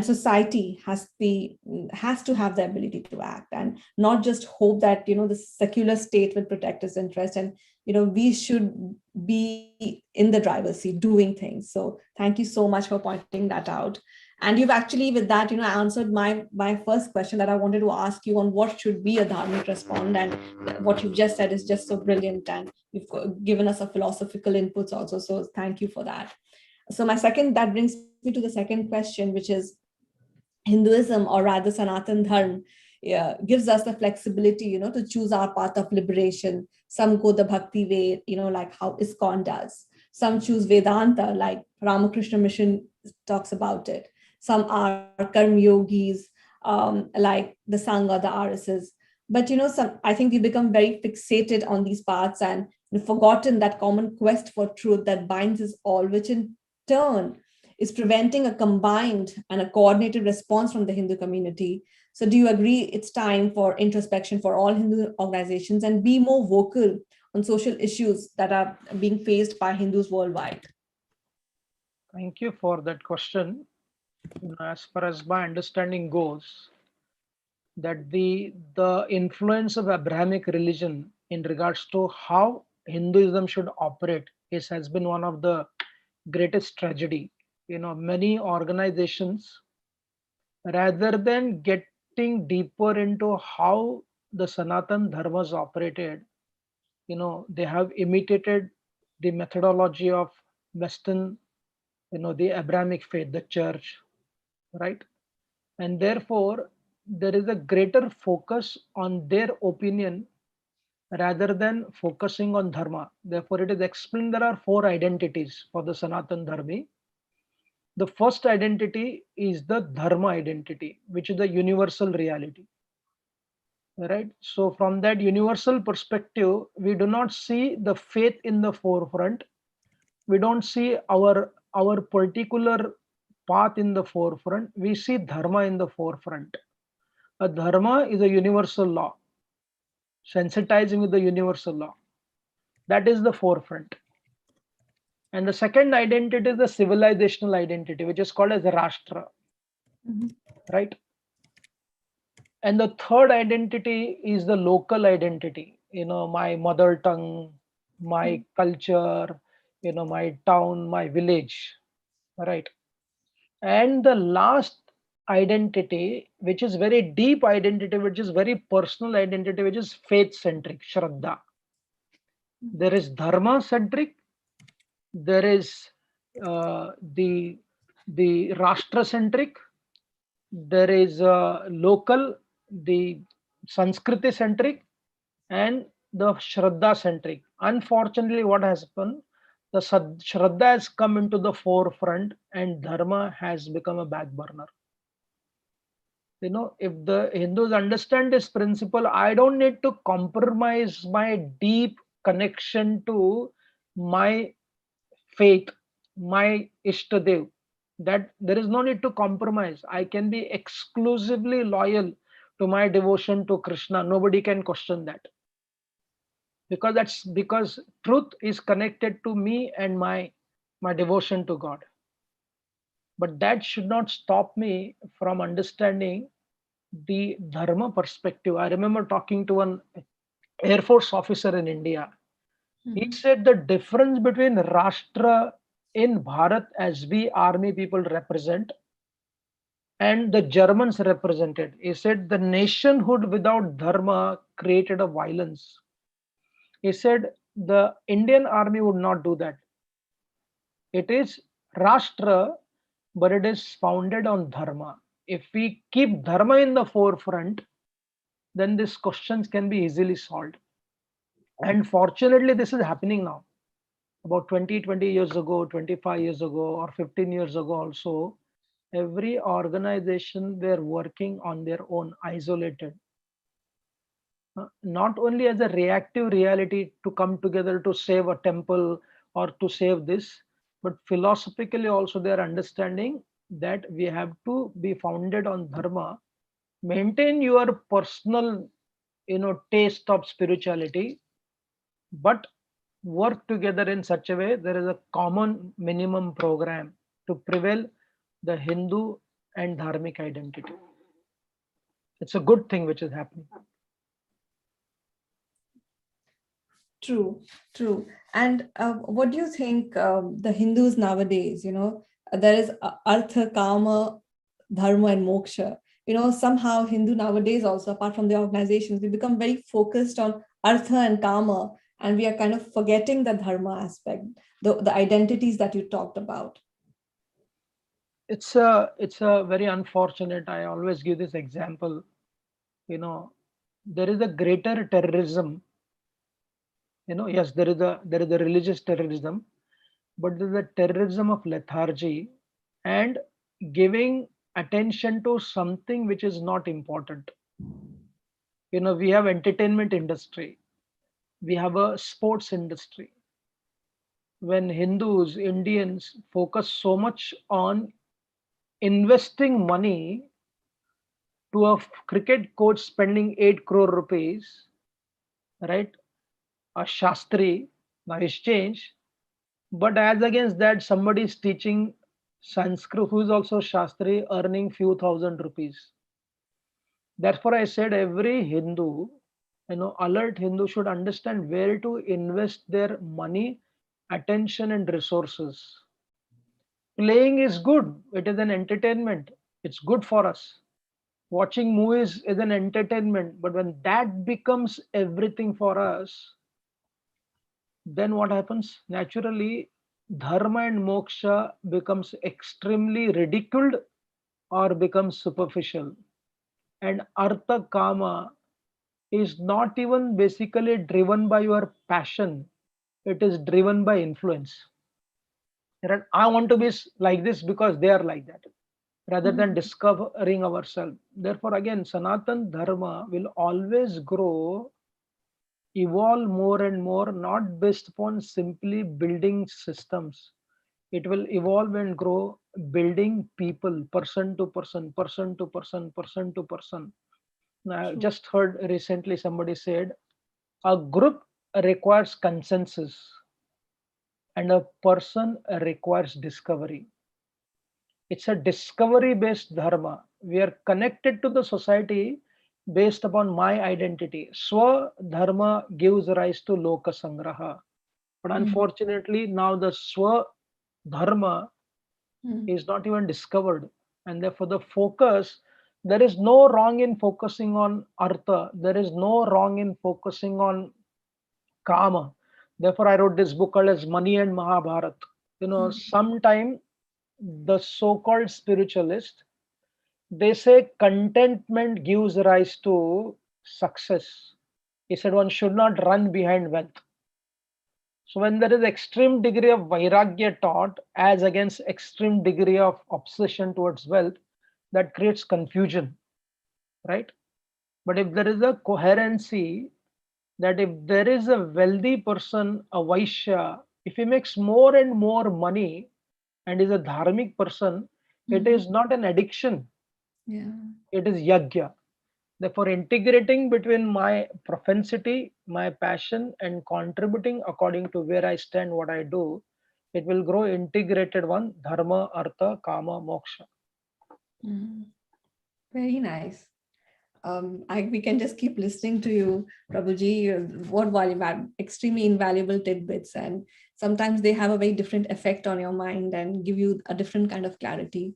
society has to have the ability to act and not just hope that the secular state will protect its interest, and we should be in the driver's seat doing things. So thank you so much for pointing that out. And you've actually, with that, answered my first question that I wanted to ask you on what should be a dharmic response. And what you've just said is just so brilliant, and you've given us a philosophical inputs also. So thank you for that. So that brings me to the second question, which is Hinduism, or rather Sanatan Dharma, gives us the flexibility, to choose our path of liberation. Some go the bhakti way, like how ISKCON does. Some choose Vedanta, like Ramakrishna Mission talks about it. Some are karma yogis, like the Sangha, the RSS. But I think we become very fixated on these paths and forgotten that common quest for truth that binds us all, which in turn is preventing a combined and a coordinated response from the Hindu community. So do you agree it's time for introspection for all Hindu organizations and be more vocal on social issues that are being faced by Hindus worldwide? Thank you for that question. As far as my understanding goes, that the influence of Abrahamic religion in regards to how Hinduism should operate has been one of the greatest tragedy. Many organizations, rather than getting deeper into how the Sanatan dharmas operated, they have imitated the methodology of Western, the Abrahamic faith, the church, right? And therefore there is a greater focus on their opinion rather than focusing on dharma. Therefore it is explained there are four identities for the Sanatan Dharmi. The first identity is the dharma identity, which is the universal reality, right? So from that universal perspective, we do not see the faith in the forefront. We don't see our particular path in the forefront. We see dharma in the forefront. A dharma is a universal law, sensitizing with the universal law. That is the forefront. And the second identity is the civilizational identity, which is called as Rashtra, right? And the third identity is the local identity, my mother tongue, my culture, my town, my village, right? And the last identity, which is very deep identity, which is very personal identity, which is faith centric, Shraddha. There is dharma centric, there is the Rashtra centric, there is local, the Sanskriti centric, and the Shraddha centric. Unfortunately, what has happened? The Shraddha has come into the forefront and dharma has become a back burner. If the Hindus understand this principle, I don't need to compromise my deep connection to my faith, my Ishtadev. That there is no need to compromise. I can be exclusively loyal to my devotion to Krishna. Nobody can question that. Because truth is connected to me and my devotion to God. But that should not stop me from understanding the dharma perspective. I remember talking to an Air Force officer in India. He said the difference between Rashtra in Bharat, as we army people represent, and the Germans represented. He said the nationhood without dharma created a violence. He said the Indian army would not do that. It is Rashtra, but it is founded on dharma. If we keep dharma in the forefront, then these questions can be easily solved. And fortunately, this is happening now. About 20 years ago, 25 years ago, or 15 years ago also, every organization were working on their own, isolated. not only as a reactive reality to come together to save a temple or to save this, but philosophically also they are understanding that we have to be founded on dharma, maintain your personal, taste of spirituality, but work together in such a way there is a common minimum program to prevail the Hindu and Dharmic identity. It's a good thing which is happening. True, true. And what do you think the Hindus nowadays, there is artha, kama, dharma, and moksha. Somehow Hindu nowadays also, apart from the organizations, we become very focused on artha and kama, and we are kind of forgetting the dharma aspect, the identities that you talked about. It's a very unfortunate. I always give this example. You know, there is a greater terrorism. Yes, there is a religious terrorism, but there's a terrorism of lethargy and giving attention to something which is not important. We have entertainment industry, we have a sports industry. When Hindus, Indians focus so much on investing money to a cricket coach spending 8 crore rupees, right? A Shastri, now he's changed, but as against that, somebody is teaching Sanskrit who is also Shastri earning few thousand rupees. Therefore, I said every Hindu, alert Hindu should understand where to invest their money, attention, and resources. Playing is good, it is an entertainment, it's good for us. Watching movies is an entertainment, but when that becomes everything for us, then what happens? Naturally, dharma and moksha becomes extremely ridiculed or becomes superficial. And artha kama is not even basically driven by your passion, it is driven by influence. Right? I want to be like this because they are like that, rather than Mhm. discovering ourselves. Therefore, again, Sanatan Dharma will always grow, evolve more and more, not based upon simply building systems. It will evolve and grow building people, person to person, person to person, person to person. I True. just heard recently somebody said a group requires consensus and a person requires discovery. It's a discovery based dharma. We are connected to the society based upon my identity. Swa dharma gives rise to loka sangraha. But Mhm. unfortunately, now the swa dharma Mhm. is not even discovered. And therefore, the focus, there is no wrong in focusing on artha, there is no wrong in focusing on kama. Therefore, I wrote this book called as Money and Mahabharat. Mhm. Sometime the so-called spiritualist, they say contentment gives rise to success. He said one should not run behind wealth. So when there is extreme degree of vairagya taught as against extreme degree of obsession towards wealth, that creates confusion, right? But if there is a coherency, that if there is a wealthy person, a Vaishya, if he makes more and more money and is a dharmic person, it Mhm. is not an addiction, Yeah. it is yagya. Therefore, integrating between my propensity, my passion, and contributing according to where I stand, what I do, it will grow integrated one dharma, artha, kama, moksha. Mhm. Very nice. We can just keep listening to you, Prabhuji. What extremely invaluable tidbits, and sometimes they have a very different effect on your mind and give you a different kind of clarity.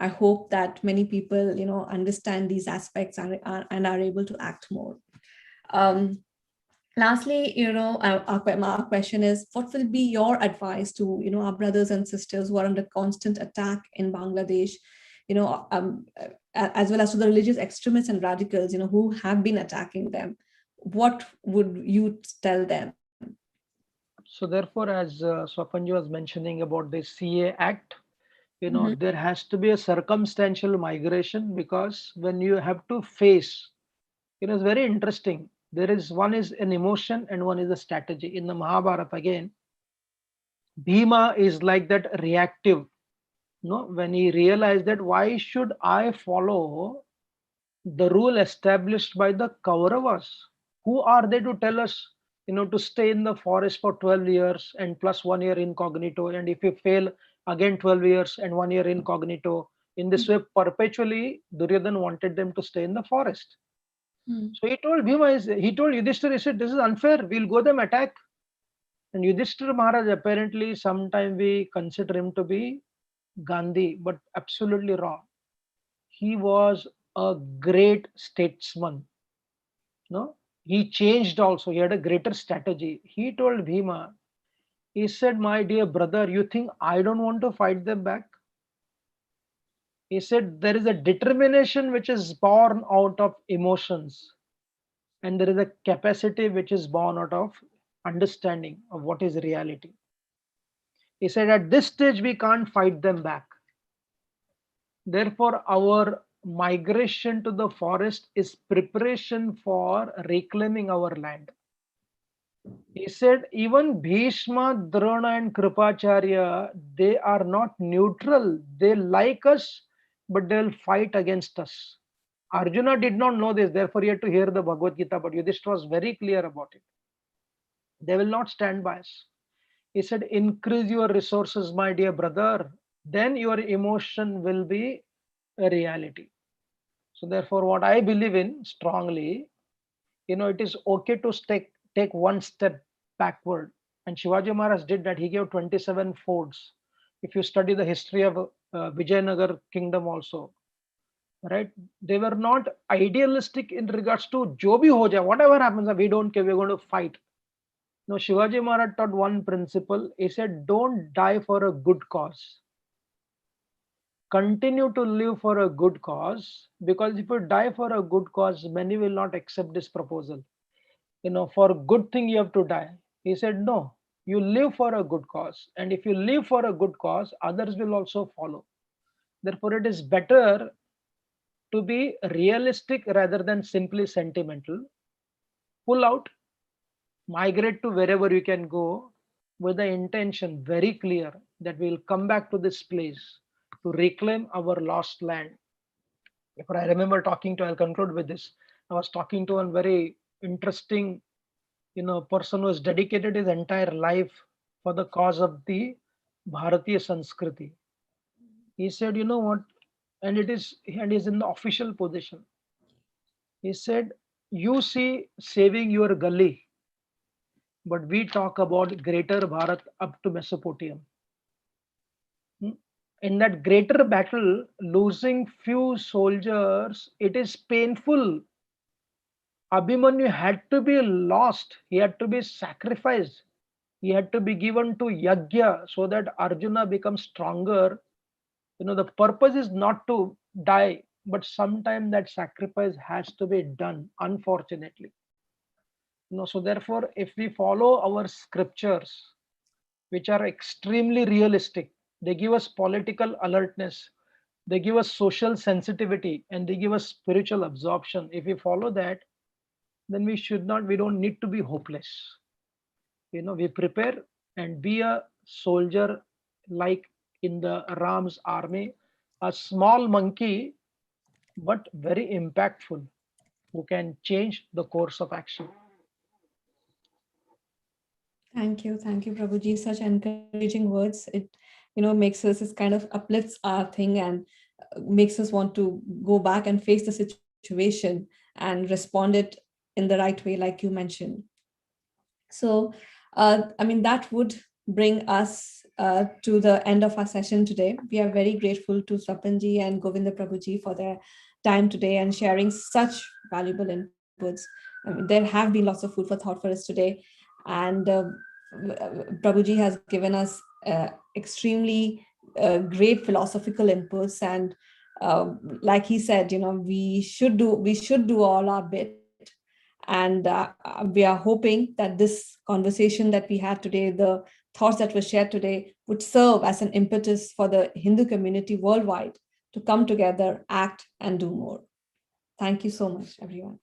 I hope that many people, understand these aspects and are able to act more. Um, Lastly, our question is, what will be your advice to, our brothers and sisters who are under constant attack in Bangladesh, as well as to the religious extremists and radicals, who have been attacking them? What would you tell them? So, therefore, as Swapanji was mentioning about the CA Act, Mhm. there has to be a circumstantial migration, because when you have to face, it's very interesting. There is one is an emotion and one is a strategy. In the Mahabharata again, Bhima is like that reactive. No, when he realized that why should I follow the rule established by the Kauravas? Who are they to tell us, to stay in the forest for 12 years and plus 1 year incognito, and if you fail, again 12 years and 1 year incognito. In this way, perpetually, Duryodhan wanted them to stay in the forest. Hmm. So he told he told Yudhishthira, he said, this is unfair, we'll go them attack. And Yudhishthira Maharaj, apparently, sometime we consider him to be Gandhi, but absolutely wrong. He was a great statesman. No, he changed also. He had a greater strategy. He told Bhima, he said, my dear brother, you think I don't want to fight them back? He said, there is a determination which is born out of emotions, and there is a capacity which is born out of understanding of what is reality. He said, at this stage, we can't fight them back. Therefore, our migration to the forest is preparation for reclaiming our land. He said, even Bhishma, Drona, and Kripacharya, they are not neutral. They like us, but they'll fight against us. Arjuna did not know this, therefore, he had to hear the Bhagavad Gita, but Yudhishthira was very clear about it. They will not stand by us. He said, increase your resources, my dear brother, then your emotion will be a reality. So, therefore, what I believe in strongly, it is okay to take one step backward. And Shivaji Maharaj did that. He gave 27 forts. If you study the history of Vijayanagar kingdom also, right? They were not idealistic in regards to jo bhi ho jaye, whatever happens, we don't care, we're going to fight. No, Shivaji Maharaj taught one principle. He said, don't die for a good cause. Continue to live for a good cause, because if you die for a good cause, many will not accept this proposal. For a good thing you have to die. He said, no, you live for a good cause. And if you live for a good cause, others will also follow. Therefore, it is better to be realistic rather than simply sentimental. Pull out, migrate to wherever you can go with the intention very clear that we will come back to this place to reclaim our lost land. If I remember talking to, I'll conclude with this. I was talking to a very interesting person who has dedicated his entire life for the cause of the Bharatiya Sanskriti. He said, you know what, and he's in the official position. He said, you see saving your gully, but we talk about greater Bharat up to Mesopotamia. In that greater battle, losing few soldiers, it is painful. Abhimanyu had to be lost, he had to be sacrificed, he had to be given to Yagya so that Arjuna becomes stronger. The purpose is not to die, but sometimes that sacrifice has to be done, unfortunately. So therefore, if we follow our scriptures, which are extremely realistic, they give us political alertness, they give us social sensitivity, and they give us spiritual absorption. If we follow that, then we don't need to be hopeless. We prepare and be a soldier like in the Ram's army, a small monkey, but very impactful, who can change the course of action. Thank you, Prabhuji. Such encouraging words. It, makes us, it kind of uplifts our thing and makes us want to go back and face the situation and respond it in the right way, like you mentioned. So, that would bring us to the end of our session today. We are very grateful to Sapanji and Govinda Prabhuji for their time today and sharing such valuable inputs. There have been lots of food for thought for us today. And Prabhuji has given us extremely great philosophical inputs. And like he said, we should do all our bit. And we are hoping that this conversation that we had today, the thoughts that were shared today, would serve as an impetus for the Hindu community worldwide to come together, act, and do more. Thank you so much, everyone.